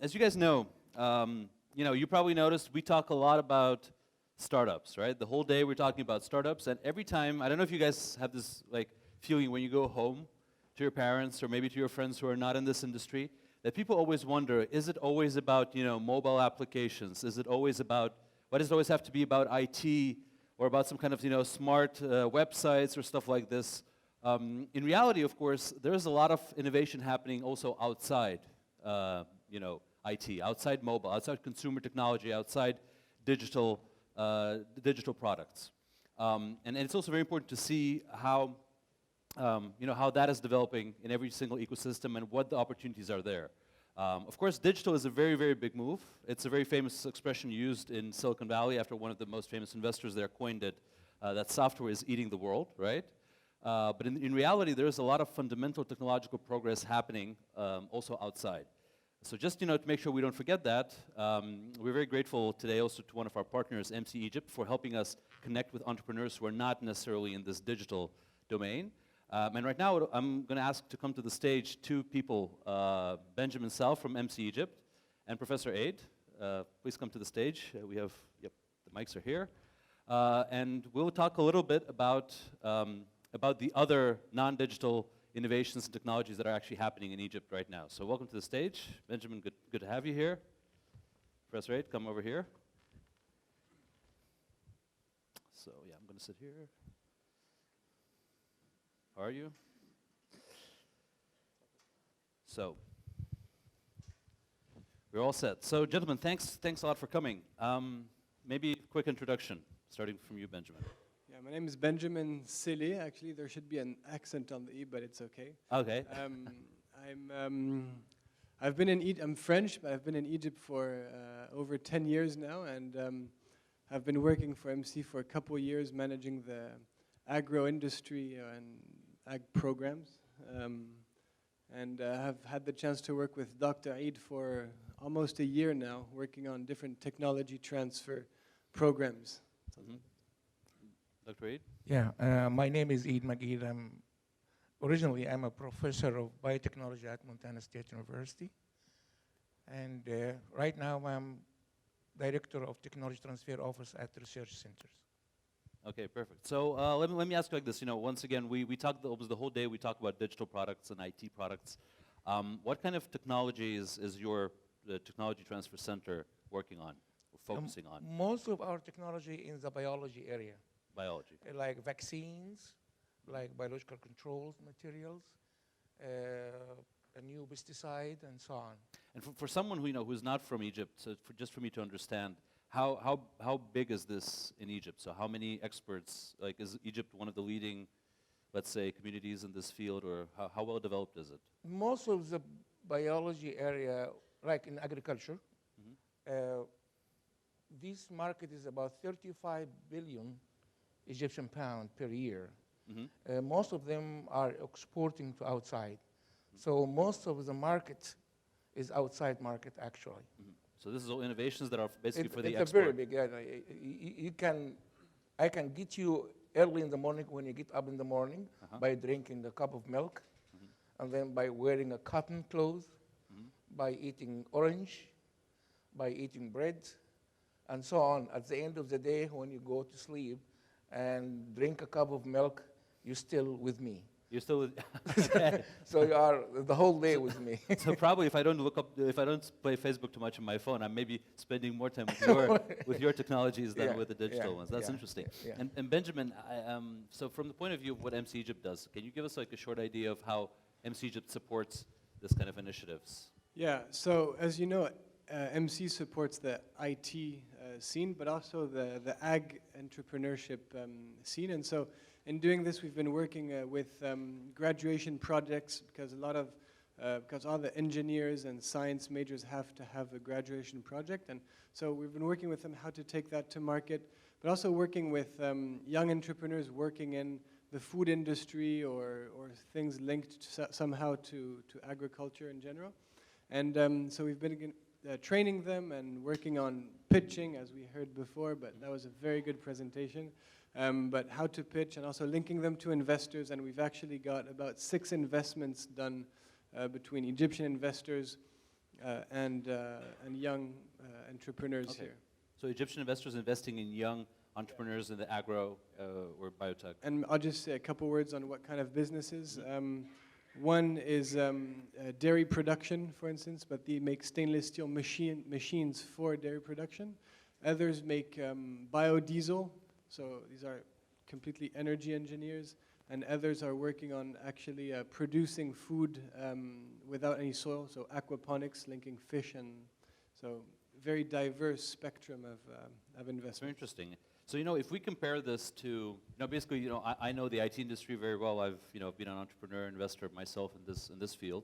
as you guys know, you probably noticed we talk a lot about startups, right? The whole day we're talking about startups, and every time, I don't know if you guys have this like feeling when you go home to your parents or maybe to your friends who are not in this industry, that people always wonder, is it always about, mobile applications? Is it always about, why does it always have to be about IT or about some kind of, smart websites or stuff like this? In reality, of course, there's a lot of innovation happening also outside, IT, outside mobile, outside consumer technology, outside digital products. And it's also very important to see how, how that is developing in every single ecosystem and what the opportunities are there. Of course, digital is a very, very big move. It's a very famous expression used in Silicon Valley after one of the most famous investors there coined it, that software is eating the world, right? But in reality, there's a lot of fundamental technological progress happening also outside. So just to make sure we don't forget that, we're very grateful today also to one of our partners, MC Egypt, for helping us connect with entrepreneurs who are not necessarily in this digital domain. And right now, I'm going to ask to come to the stage two people, Benjamin Selle from MC Egypt and Professor Aid. Please come to the stage. We have, the mics are here. And we'll talk a little bit about the other non-digital innovations and technologies that are actually happening in Egypt right now. So welcome to the stage. Benjamin, good to have you here. Professor Aid, come over here. So yeah, I'm going to sit here. How are you? So, we're all set. So, gentlemen, thanks a lot for coming. Maybe a quick introduction, starting from you, Benjamin. Yeah, my name is Benjamin Selle. Actually, there should be an accent on the E, but it's okay. Okay. I'm French, but I've been in Egypt for over 10 years now, and I've been working for MC for a couple years, managing the agro industry and ag programs, and have had the chance to work with Dr. Eid for almost a year now, working on different technology transfer programs. Mm-hmm. Dr. Eid? Yeah, my name is Eid Magid. Originally, I'm a professor of biotechnology at Montana State University, and right now I'm director of technology transfer office at research centers. Okay, perfect. So let me ask you like this. Once again, we talked almost the whole day. We talked about digital products and IT products. What kind of technologies is your technology transfer center working on or focusing on? Most of our technology in the biology area. Biology. Like vaccines, like biological controls materials, a new pesticide, and so on. And for someone who's not from Egypt, so just for me to understand, how big is this in Egypt? So how many experts, like is Egypt one of the leading, let's say, communities in this field, or how well developed is it? Most of the biology area, like in agriculture, this market is about 35 billion Egyptian pound per year. Mm-hmm. Most of them are exporting to outside. So most of the market is outside market, actually. Mm-hmm. So this is all innovations that are basically for the export. It's a very big, I can get you early in the morning when you get up in the morning by drinking a cup of milk, and then by wearing a cotton cloth, by eating orange, by eating bread, and so on. At the end of the day, when you go to sleep and drink a cup of milk, you're still with me. You're still with So you are the whole day with me. So probably if I don't play Facebook too much on my phone, I'm maybe spending more time with your technologies than with the digital ones. That's interesting. Yeah. And Benjamin, so from the point of view of what MC Egypt does, can you give us like a short idea of how MC Egypt supports this kind of initiatives? Yeah, so as you know, MC supports the IT scene, but also the ag entrepreneurship scene. And so in doing this, we've been working with graduation projects because all the engineers and science majors have to have a graduation project. And so we've been working with them how to take that to market, but also working with young entrepreneurs working in the food industry or things linked somehow to agriculture in general. And so we've been training them and working on pitching, as we heard before, but that was a very good presentation. But how to pitch and also linking them to investors, and we've actually got about 6 investments done between Egyptian investors, and young entrepreneurs Okay. here. So Egyptian investors investing in young entrepreneurs in the agro or biotech. And I'll just say a couple words on what kind of businesses. One is dairy production, for instance, but they make stainless steel machines for dairy production. Others make biodiesel, so these are completely energy engineers. And others are working on actually producing food without any soil, so aquaponics, linking fish, and so very diverse spectrum of Very investment. interesting. So, if we compare this to, basically, I know the IT industry very well. I've, been an entrepreneur, investor myself in this field.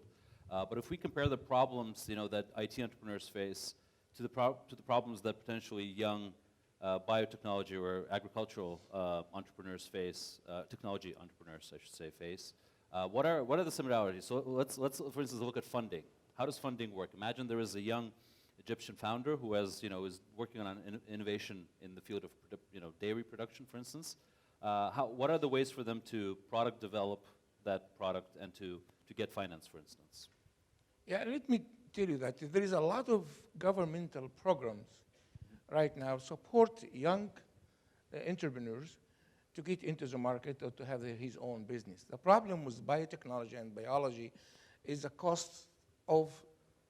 But if we compare the problems, that IT entrepreneurs face to the problems that potentially young biotechnology or agricultural entrepreneurs face, technology entrepreneurs, I should say, face, what are the similarities? So let's, for instance, look at funding. How does funding work? Imagine there is a young Egyptian founder who has, is working on an innovation in the field of, dairy production, for instance. What are the ways for them to product develop that product and to get finance, for instance? Yeah, let me tell you that there is a lot of governmental programs right now support young entrepreneurs to get into the market or to have his own business. The problem with biotechnology and biology is the cost of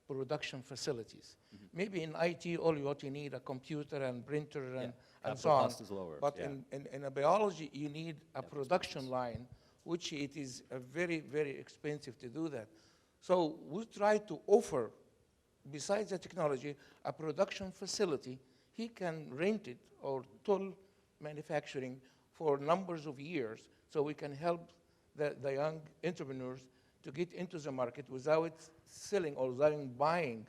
production facilities. Maybe in IT, all what you need a computer and printer and so on. Cost is lower. But yeah. in a biology, you need a production line, which it is very, very expensive to do that. So we try to offer, besides the technology, a production facility. He can rent it or toll manufacturing for numbers of years, so we can help the young entrepreneurs to get into the market without selling or without buying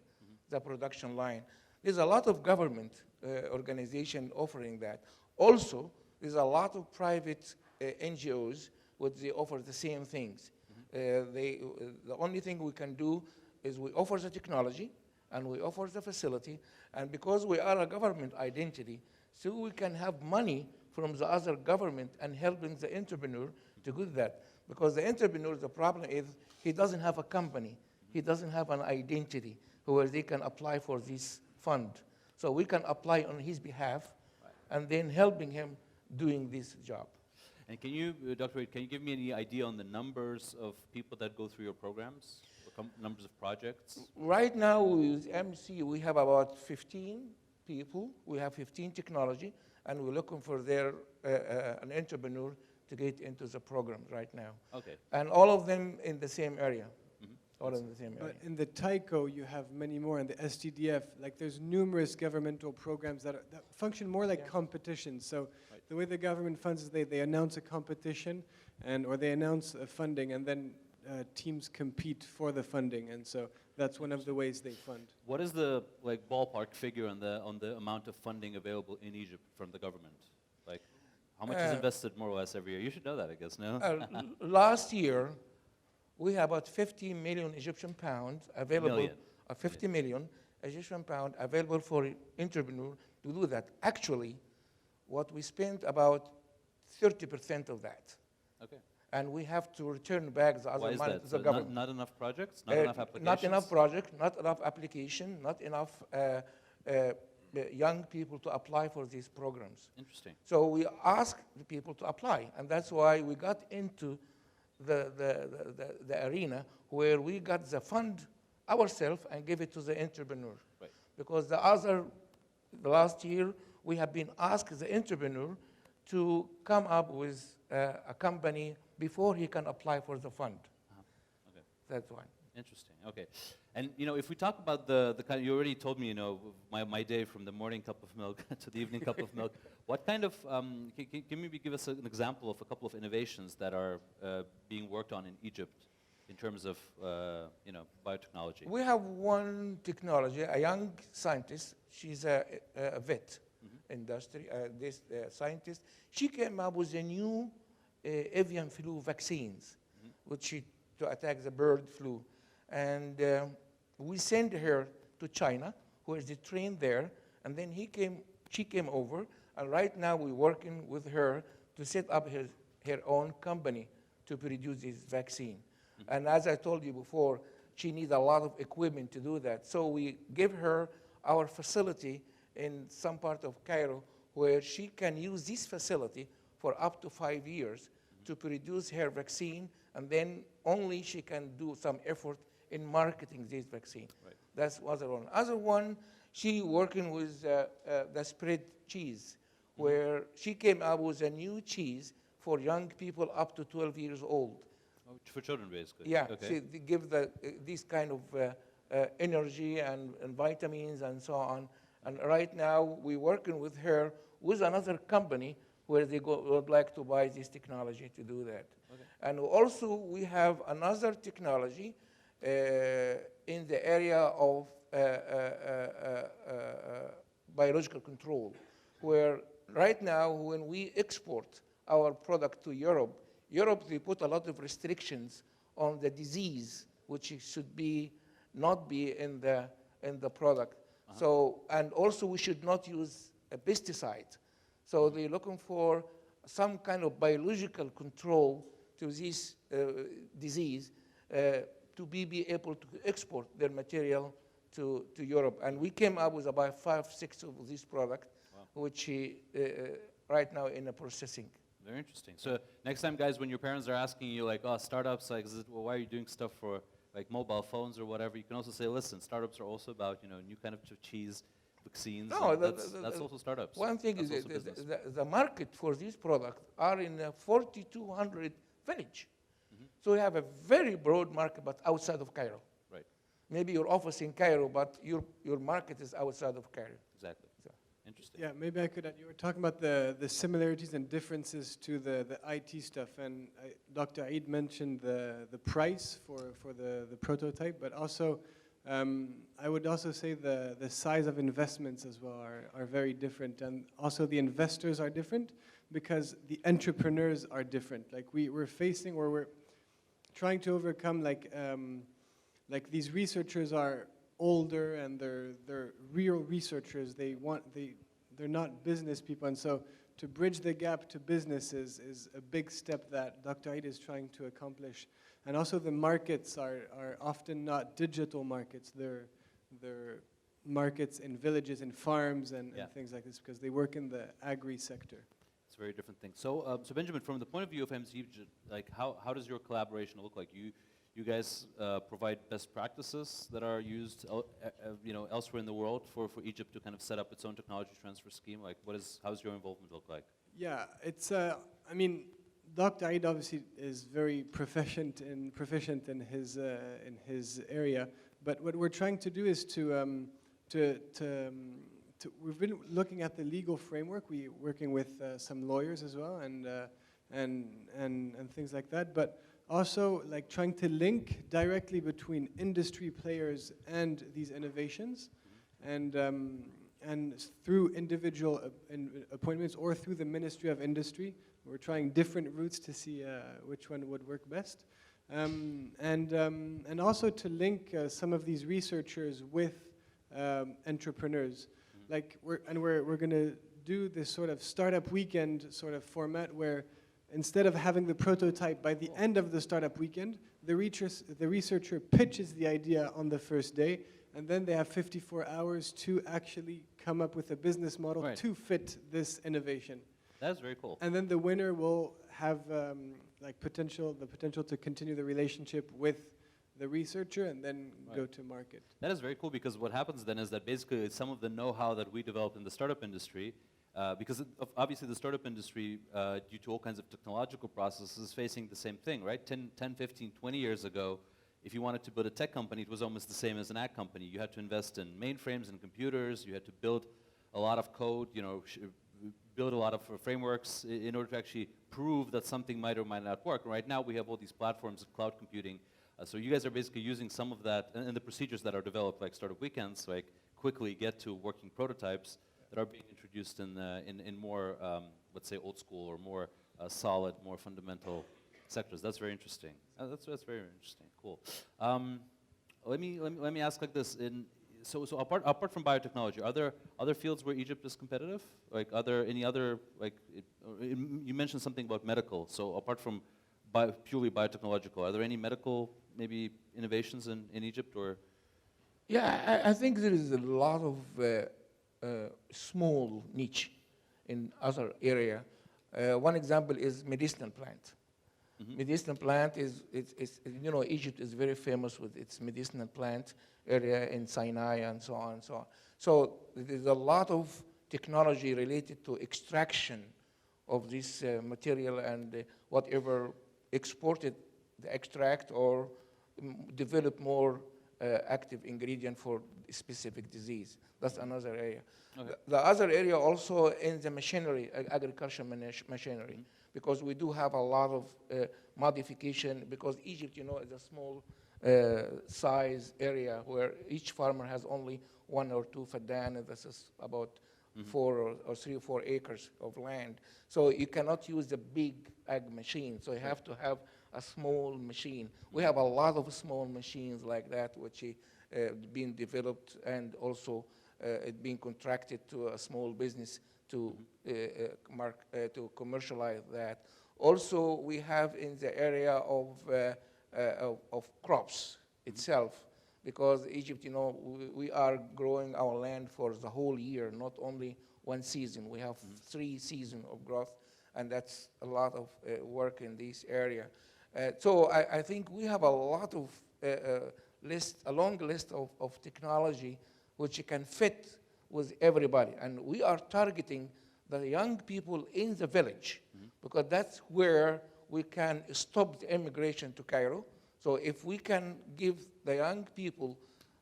the production line. There's a lot of government organization offering that. Also, there's a lot of private NGOs which they offer the same things. The only thing we can do is we offer the technology and we offer the facility, and because we are a government identity, so we can have money from the other government and helping the entrepreneur to do that. Because the entrepreneur, the problem is he doesn't have a company. He doesn't have an identity where they can apply for this fund. So we can apply on his behalf and then helping him doing this job. And can you, Dr. Wade, can you give me any idea on the numbers of people that go through your programs, or numbers of projects? Right now with MC, we have about 15 people. We have 15 technology, and we're looking for an entrepreneur to get into the program right now. Okay. And all of them in the same area. All in the same area. But in the TICO, you have many more. In the STDF, like there's numerous governmental programs that function more like competitions. So the way the government funds is they announce a competition or they announce funding, and then teams compete for the funding. And so that's one of the ways they fund. What is the ballpark figure on the amount of funding available in Egypt from the government? Like, how much is invested more or less every year? You should know that, I guess, no? Last year, we have about 50 million Egyptian pounds available. 50 million Egyptian pound available for entrepreneur to do that. Actually, what we spent about 30% of that. Okay. And we have to return back the other money to the government. Not enough projects? Not enough applications? Not enough project, not enough application, not enough young people to apply for these programs. Interesting. So we ask the people to apply, and that's why we got into the arena where we got the fund ourselves and give it to the entrepreneur. Right. Because the last year, we have been asked the entrepreneur to come up with a company before he can apply for the fund. Okay. That's why. Interesting. Okay. And if we talk about the kind, you already told me, my day from the morning cup of milk to the evening cup of milk. What kind of can you maybe give us an example of a couple of innovations that are being worked on in Egypt in terms of biotechnology? We have one technology, a young scientist. She's a vet industry. This scientist, she came up with a new avian flu vaccines, which to attack the bird flu. And we sent her to China, where she trained there, and then she came over, and right now we're working with her to set up her own company to produce this vaccine. And as I told you before, she needs a lot of equipment to do that. So we give her our facility in some part of Cairo where she can use this facility for up to 5 years to produce her vaccine, and then only she can do some effort in marketing this vaccine. Right. That's other one. Other one, she working with the spread cheese, where she came up with a new cheese for young people up to 12 years old. Oh, for children, basically. Yeah, Okay. they give this kind of energy and vitamins and so on. And right now, we're working with her with another company where they would like to buy this technology to do that. Okay. And also, we have another technology in the area of biological control, where right now, when we export our product to Europe, they put a lot of restrictions on the disease, which should not be in the product. So, and also we should not use a pesticide. So they're looking for some kind of biological control to this disease to be able to export their material to Europe. And we came up with about 5, 6 of these products, which right now in the processing. Very interesting. So next time, guys, when your parents are asking you, like, oh, startups, like, well, why are you doing stuff for, like, mobile phones or whatever, you can also say, listen, startups are also about, new kind of cheese, vaccines. No, that's also startups. One thing That's is also business. the market for these products are in 4,200 village. So we have a very broad market, but outside of Cairo. Right. Maybe your office in Cairo, but your market is outside of Cairo. Exactly. So. Interesting. Yeah, maybe I could add, you were talking about the similarities and differences to the IT stuff, and Dr. Eid mentioned the price for the prototype, but also I would also say the size of investments as well are very different, and also the investors are different because the entrepreneurs are different. Like we're facing, or we're trying to overcome, like these researchers are older and they're real researchers. They're not business people, and so to bridge the gap to businesses is a big step that Dr. Eid is trying to accomplish. And also the markets are often not digital markets. They're markets in villages and farms and things like this because they work in the agri sector. It's a very different thing. So, so Benjamin, from the point of view of MC, like how does your collaboration look like? You guys provide best practices that are used, elsewhere in the world for Egypt to kind of set up its own technology transfer scheme. Like, how's your involvement look like? Yeah, it's. I mean, Dr. Eid obviously is very proficient in his area. But what we're trying to do is we've been looking at the legal framework. We're working with some lawyers as well and things like that. But also, like trying to link directly between industry players and these innovations, and through individual appointments or through the Ministry of Industry. We're trying different routes to see which one would work best, and also to link some of these researchers with entrepreneurs. Like we're going to do this sort of startup weekend sort of format where, instead of having the prototype by the end of the startup weekend, the researcher pitches the idea on the first day, and then they have 54 hours to actually come up with a business model to fit this innovation. That's very cool. And then the winner will have the potential to continue the relationship with the researcher and then go to market. That is very cool, because what happens then is that basically some of the know-how that we developed in the startup industry, because obviously the startup industry, due to all kinds of technological processes, is facing the same thing, right? 10, 15, 20 years ago, if you wanted to build a tech company, it was almost the same as an ag company. You had to invest in mainframes and computers. You had to build a lot of code, build a lot of frameworks in order to actually prove that something might or might not work. Right now, we have all these platforms of cloud computing. So you guys are basically using some of that, and the procedures that are developed, like startup weekends, like quickly get to working prototypes that are being introduced in more, let's say, old school or more solid, more fundamental sectors. That's very interesting. That's very interesting. Cool. Let me ask like this. So apart from biotechnology, are there other fields where Egypt is competitive? Like, are there any other, like, you mentioned something about medical. So apart from purely biotechnological, are there any medical maybe innovations in Egypt, or? Yeah, I think there is a lot of small niche in other area. One example is medicinal plant. Medicinal plant you know, Egypt is very famous with its medicinal plant area in Sinai and so on and so on. So there's a lot of technology related to extraction of this material and whatever exported, the extract or develop more active ingredient for specific disease. That's another area. Okay. The other area also in the machinery, agriculture machinery, because we do have a lot of modification, because Egypt, you know, is a small size area where each farmer has only 1 or 2 faddan, and this is about 4 or 3 or 4 acres of land. So you cannot use the big ag machine, so you have to have a small machine. We have a lot of small machines like that, which being developed and also it being contracted to a small business to to commercialize that. Also, we have in the area of crops itself, because Egypt, you know, we are growing our land for the whole year, not only one season. We have 3 seasons of growth, and that's a lot of work in this area. So I think we have a lot of a long list of technology which can fit with everybody. And we are targeting the young people in the village, because that's where we can stop the immigration to Cairo. So if we can give the young people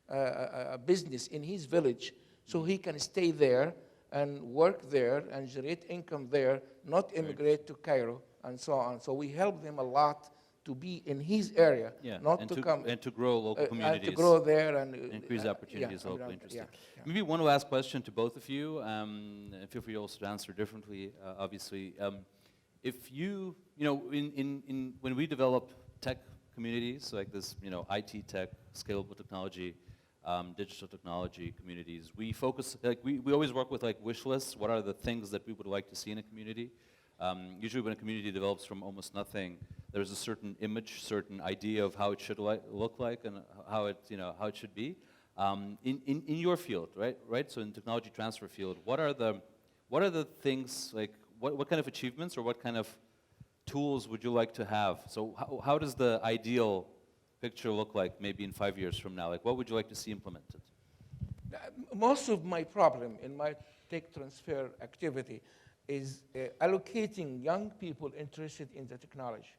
a business in his village, so he can stay there and work there and generate income there, not immigrate to Cairo and so on. So we help them a lot to be in his area, not to come and to grow local communities, to grow there and increase opportunities locally. Interesting. Yeah. Maybe one last question to both of you. Feel free also to answer differently. Obviously, if you know, when we develop tech communities like this, you know, IT tech, scalable technology, digital technology communities, we focus, like we always work with like wish lists. What are the things that we would like to see in a community? Usually when a community develops from almost nothing, there's a certain image, certain idea of how it should look like and how it, you know, how it should be. In your field, right? So in technology transfer field, what are the things, like what kind of achievements or what kind of tools would you like to have? So how does the ideal picture look like maybe in 5 years from now? Like what would you like to see implemented? Most of my problem in my tech transfer activity is allocating young people interested in the technology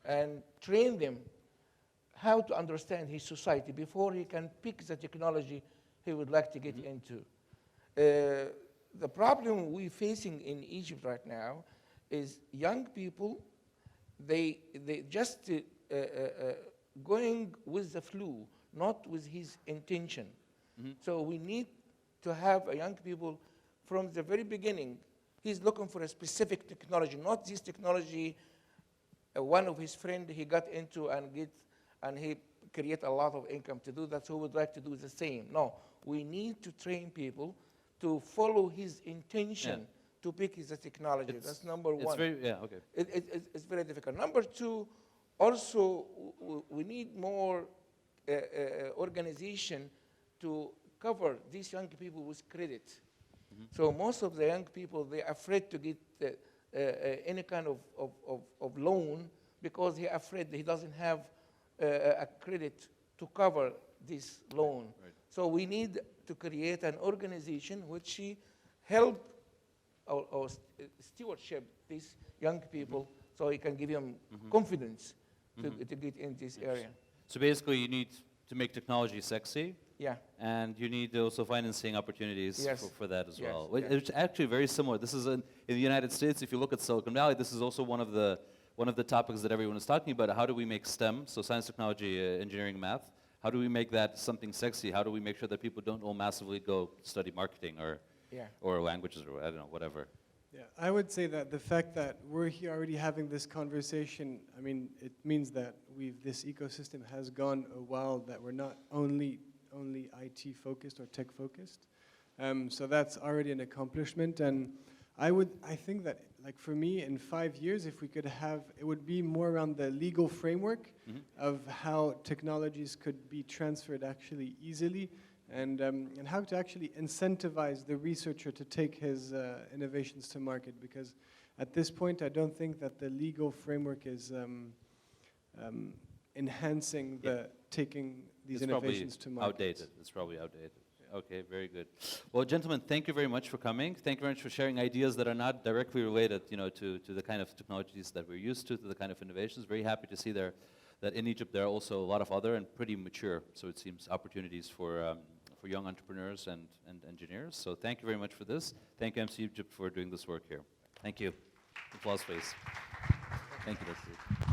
and train them how to understand his society before he can pick the technology he would like to get into. The problem we're facing in Egypt right now is young people, they just going with the flow, not with his intention. So we need to have a young people from the very beginning. He's looking for a specific technology, not this technology one of his friends he got into and he create a lot of income to do that, so we would like to do the same. No, we need to train people to follow his intention to pick his technology. That's number one. It's very difficult. Number two, also we need more organization to cover these young people with credit. So most of the young people, they're afraid to get any kind of loan because they're afraid he doesn't have a credit to cover this loan. Right. So we need to create an organization which help or stewardship these young people so he can give them confidence to get in this area. So basically you need to make technology sexy. Yeah. And you need also financing opportunities for that as well. Yes. It's actually very similar. This is in the United States. If you look at Silicon Valley, this is also one of the topics that everyone is talking about. How do we make STEM, so science, technology, engineering, math? How do we make that something sexy? How do we make sure that people don't all massively go study marketing or languages or I don't know, whatever? Yeah, I would say that the fact that we're here already having this conversation, I mean, it means that this ecosystem has gone a while, that we're not only IT focused or tech focused. So that's already an accomplishment, and I think that, like for me, in 5 years, if we could have, it would be more around the legal framework of how technologies could be transferred actually easily, and how to actually incentivize the researcher to take his innovations to market. Because at this point, I don't think that the legal framework is enhancing the taking these innovations to market. Outdated. It's probably outdated. Okay, very good. Well, gentlemen, thank you very much for coming. Thank you very much for sharing ideas that are not directly related, to the kind of technologies that we're used to the kind of innovations. Very happy to see that in Egypt there are also a lot of other and pretty mature, so it seems, opportunities for young entrepreneurs and engineers. So thank you very much for this. Thank you, MC Egypt, for doing this work here. Thank you. Applause, please. Thank you, Dr.